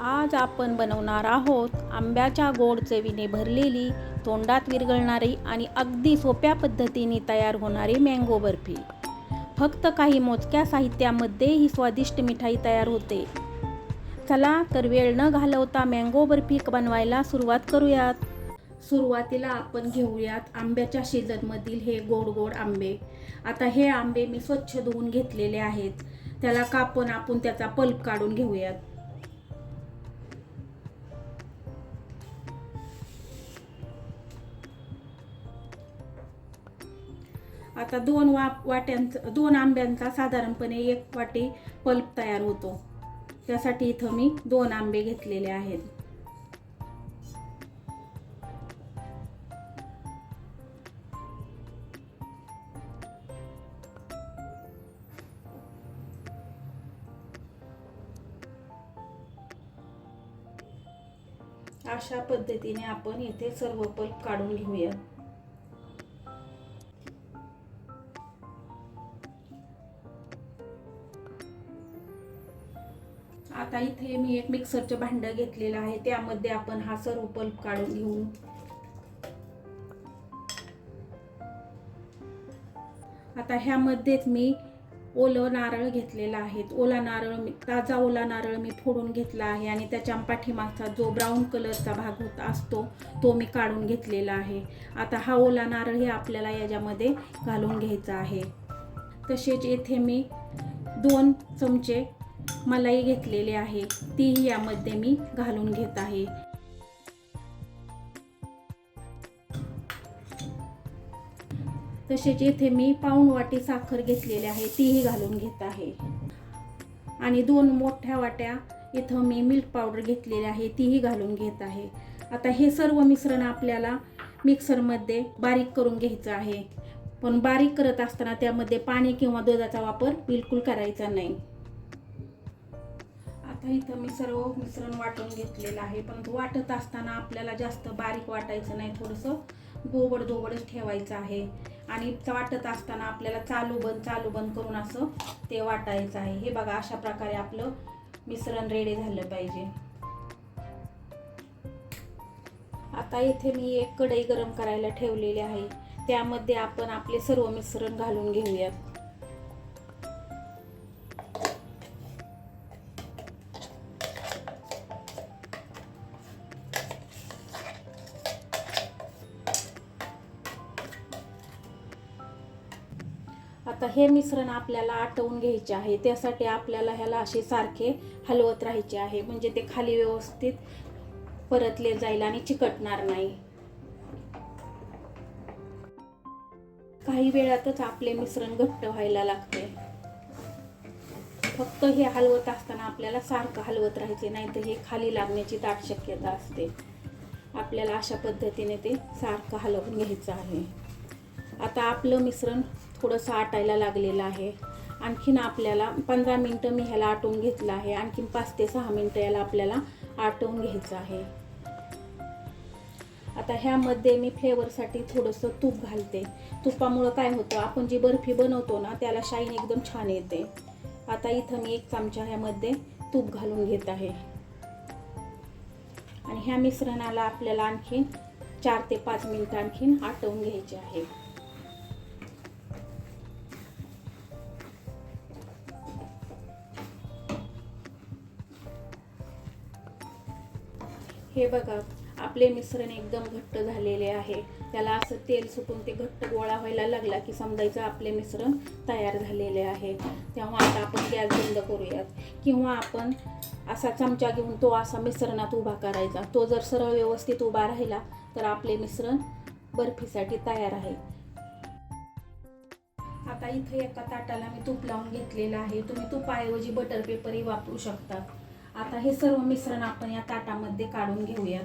आज आपण बनवणार आहोत आंब्याच्या गोड चवीने भरलेली, तोंडात विरघळणारी आणि अगदी सोप्या पद्धतीने तयार होणारी मँगो बर्फी. फक्त काही मोजक्या साहित्यामध्ये ही स्वादिष्ट मिठाई तयार होते. चला तर वेळ न घालवता मँगो बर्फी बनवायला सुरुवात करूयात. सुरुवातीला आपण घेऊयात आंब्याच्या सीझनमधील हे गोड गोड आंबे. आता हे आंबे मी स्वच्छ धुवून घेतलेले आहेत. त्याला कापून आपण त्याचा पल्प काढून घेऊयात. आता दोन आंब्यांचा साधारणपणे 1 वाटी पल्प तयार होतो. त्यासाठी इथं मी 2 आंबे घेतलेले आहेत. अशा पद्धतीने आपण येथे सर्व पल्प काढून घेऊया. आता इथे मी एक मिक्सरचं भांडं घेतलेलं आहे. त्यामध्ये आपण हा सर्व पल्प काढून घेऊ. आता ह्यामध्येच मी ओलं नारळ घेतलेला आहे. ताजा ओला नारळ मी फोडून घेतला आहे आणि त्याच्या पाठीमागचा जो ब्राऊन कलरचा भाग असतो तो मी काढून घेतलेला आहे. आता हा ओला नारळ हे आपल्याला याच्यामध्ये घालून घ्यायचा आहे. तसेच येथे मी 2 चमचे मलाई घेतलेली आहे, तीही यामध्ये मी घालून घेत आहे. तसेच येथे मी पाऊण वाटी साखर घेतलेली आहे, तीही घालून घेत आहे. आणि 2 मोठ्या वाट्या इथं मी मिल्क पावडर घेतलेली आहे, तीही घालून घेत आहे. आता हे सर्व मिश्रण आपल्याला मिक्सरमध्ये बारीक करून घ्यायचं आहे. पण बारीक करत असताना त्यामध्ये पाणी किंवा दुधाचा वापर बिलकुल करायचा नाही. आता इथं मी सर्व मिश्रण वाटून घेतलेलं आहे. पण वाटत असताना आपल्याला जास्त बारीक वाटायचं नाही, थोडंसं दोबडच ठेवायचं आहे. आणि वाटत असताना आपल्याला चालू बंद करून असं ते वाटायचं आहे. हे बघा, अशा प्रकारे आपलं मिश्रण रेडी झालं पाहिजे. आता इथे मी एक कढई गरम करायला ठेवलेली आहे. त्यामध्ये आपण आपले सर्व मिश्रण घालून घेऊयात. आता हे मिश्रण आपल्याला आटवून घ्यायचे आहे. त्यासाठी आपल्याला ह्याला असे सारखे हलवत राहायचे आहे, म्हणजे ते खाली व्यवस्थित परतले जाईल आणि चिकटणार नाही. काही वेळातच आपले मिश्रण घट्ट व्हायला लागते. फक्त हे हलवत असताना आपल्याला सारखं हलवत राहायचे, नाही तर हे खाली लागण्याची दाट शक्यता असते. आपल्याला अशा पद्धतीने ते सारखं हलवून घ्यायचं आहे. आता आपलं मिश्रण थोडंसं आटायला लागलेलं आहे. आणखीन आपल्याला 15 मिनिटं मी ह्याला आटवून घेतलं आहे. आणखीन 5 ते 6 मिनिटं याला आपल्याला आटवून घ्यायचं आहे. आता ह्यामध्ये मी फ्लेवरसाठी थोडंसं तूप घालते. तुपामुळं काय होतं, आपण जी बर्फी बनवतो ना त्याला शाईन एकदम छान येते. आता इथं मी 1 चमचा ह्यामध्ये तूप घालून घेत आहे. आणि ह्या मिश्रणाला आपल्याला आणखीन 4 ते 5 मिनिटं आणखीन आटवून घ्यायचे आहे. हे बघा, आपले मिश्रण एकदम घट्ट झालेले आहे. त्याला असं तेल सुटून ते घट्ट गोळा व्हायला लागला की समजायचं आपले मिश्रण तयार झालेले आहे. तेव्हा आता आपण गॅस बंद करूयात. किंवा आपण असा चमचा घेऊन तो असा मिश्रणात उभा करायचा. तो जर सरळ व्यवस्थित उभा राहिला तर आपले मिश्रण बर्फीसाठी तयार आहे. आता इथे एका ताटाला मी तूप लावून घेतलेलं आहे. तुम्ही तुपाऐवजी बटर पेपरही वापरू शकता. आता हे सर्व मिश्रण आपण या ताटामध्ये काढून घेऊयात.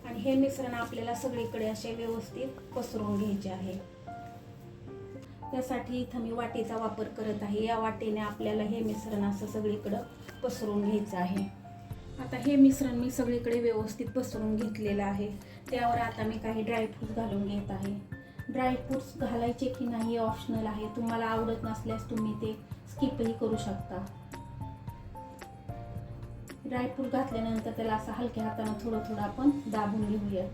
आणि हे मिश्रण आपल्याला सगळीकडे असे व्यवस्थित पसरवून घ्यायचे आहे. त्यासाठी इथं मी वाटीचा वापर करत आहे. या वाटीने आपल्याला हे मिश्रण असं सगळीकडं पसरवून घ्यायचं आहे. आता हे मिश्रण मी सगळीकडे व्यवस्थित पसरवून घेतलेलं आहे. त्यावर आता मी काही ड्रायफ्रूट्स घालून घेत आहे. ड्रायफ्रूट्स घालायचे की नाही ऑप्शनल आहे. तुम्हाला आवडत नसल्यास तुम्ही ते स्किपही करू शकता. ड्रायफ्रूट घातल्यानंतर त्याला असं हलक्या हाताने थोडं थोडं आपण दाबून घेऊया.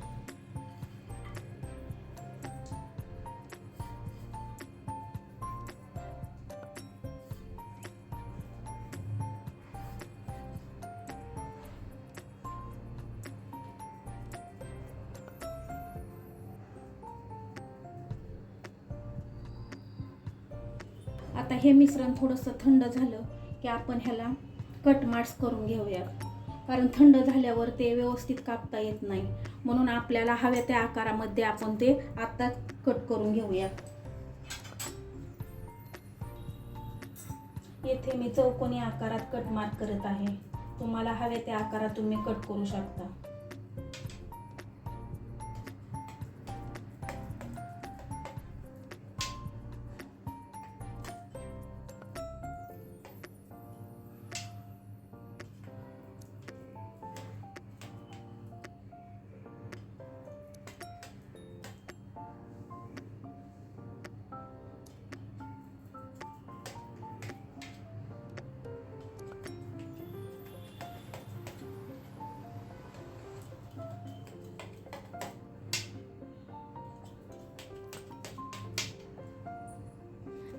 आता हे मिश्रण थोडंसं थंड झालं की आपण ह्याला कट मार्क्स करून घेऊया. कारण थंड झाल्यावर ते व्यवस्थित कापता येत नाही, म्हणून आपल्याला हव्या त्या आकारामध्ये आपण ते आता कट करून घेऊया. येथे मी चौकोनी आकारात कट मार्क करत आहे. तुम्हाला हव्या त्या आकारात तुम्ही कट करू शकता.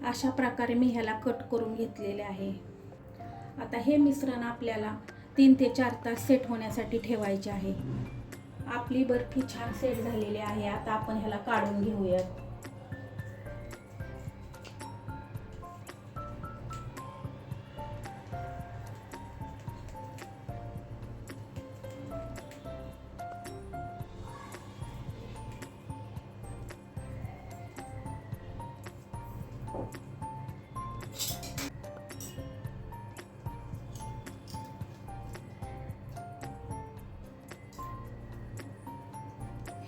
अशा प्रकारे मी ह्याला कट करून घेतलेले आहे. आता हे मिश्रण आपल्याला 3 ते 4 तास सेट होण्यासाठी ठेवायचे आहे. आपली बर्फी छान सेट झालेली आहे. आता आपण ह्याला काढून घेऊयात.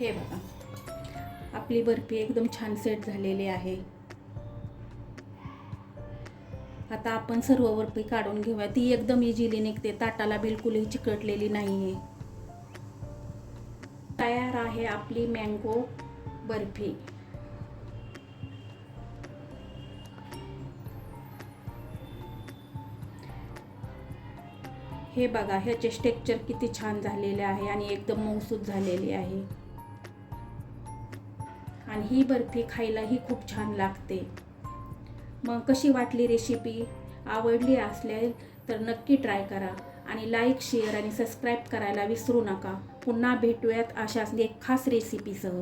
हे बघा, आपली बर्फी एकदम छान सेट झालेली आहे. आता आपण सर्व बर्फी काढून घेऊया. ती एकदम इझिली निघते, ताटाला बिलकुलही चिकटलेली नाहीये. तयार आहे आपली मँगो बर्फी. हे बघा, ह्याचे टेक्स्चर किती छान झालेले आहे आणि एकदम मऊसूत झालेली आहे. आणि ही बर्फी खायलाही खूप छान लागते. मग कशी वाटली रेसिपी? आवडली असल्यास तर नक्की ट्राय करा आणि लाईक, शेअर आणि सबस्क्राईब करायला विसरू नका. पुन्हा भेटूयात अशाच एक खास रेसिपीसह.